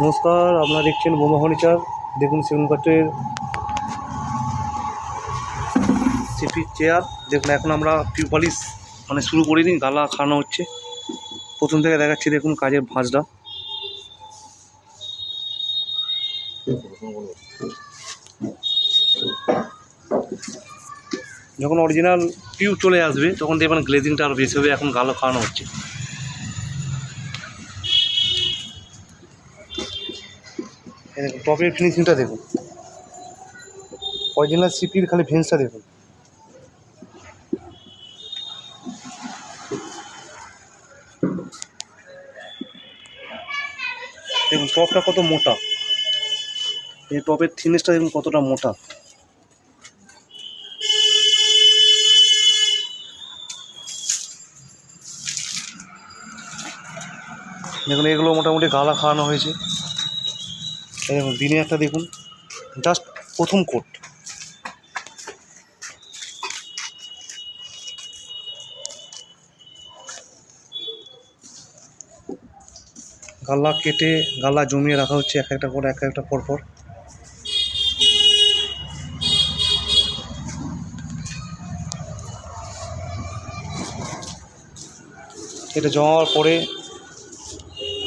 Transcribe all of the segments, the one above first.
নমস্কার, আপনারা দেখছেন বোমা ফার্নিচার। দেখুন সেগুন কাঠের সিপির চেয়ার। দেখুন এখন আমরা পিউ পলিশ শুরু করিনি, গালা খাওয়ানো হচ্ছে। প্রথম থেকে দেখাচ্ছি, দেখুন কাজের ভাঁজটা। যখন অরিজিনাল পিউ চলে আসবে তখন দেখবেন গ্লেজিংটা আরও বেশি হবে। এখন গালা খাওয়ানো হচ্ছে। দেখুন টপের ফিনিশিংটা দেখুন, অরিজিনাল সিপির খালি ভেন্সটা দেখুন। দেখুন টপটা কত মোটা, এই টপের থিকনেসটা দেখুন কতটা মোটা। দেখুন এগুলো মোটামুটি গালা খাওয়ানো হয়েছে। এই দেখুন দিনে একটা দেখুন, জাস্ট প্রথম কোট। গালা কেটে গালা জমিয়ে রাখা হচ্ছে এক একটা করে, এক একটা পরপর। এটা জমাবার পরে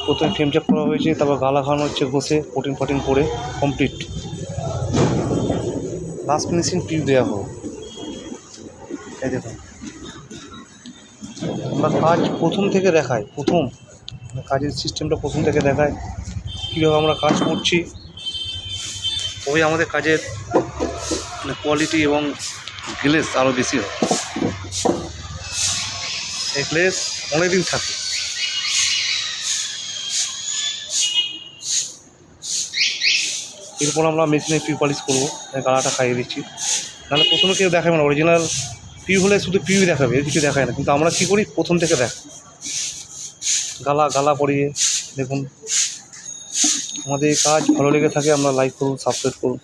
প্রথমে ফ্রেম চেক করা হয়েছে, তারপর গালা খাওয়ানো হচ্ছে ঘষে, কোটিং ফটিং করে কমপ্লিট। লাস্ট ফিনিশিং পিউ দেওয়া হোক। এই দেখুন আমরা কাজ প্রথম থেকে দেখাই, কাজের সিস্টেমটা প্রথম থেকে দেখায়, কীভাবে আমরা কাজ করছি। তবেই আমাদের কাজের কোয়ালিটি এবং গ্লেজ আরও বেশি হয়। এই গ্লেজ অনেকদিন থাকে। এরপর আমরা মেশিনে পিউ পলিশ করবো, গালাটা খাইয়ে দিচ্ছি। নাহলে প্রথমে কেউ দেখাবে না, অরিজিনাল পিউ হলে শুধু পিউ দেখাবে, এর কিছু দেখায় না। কিন্তু আমরা কী করি, প্রথম থেকে গালা পরিয়ে। দেখুন আমাদের কাজ ভালো লেগে থাকে, আমরা লাইক করুন, সাবস্ক্রাইব করুন।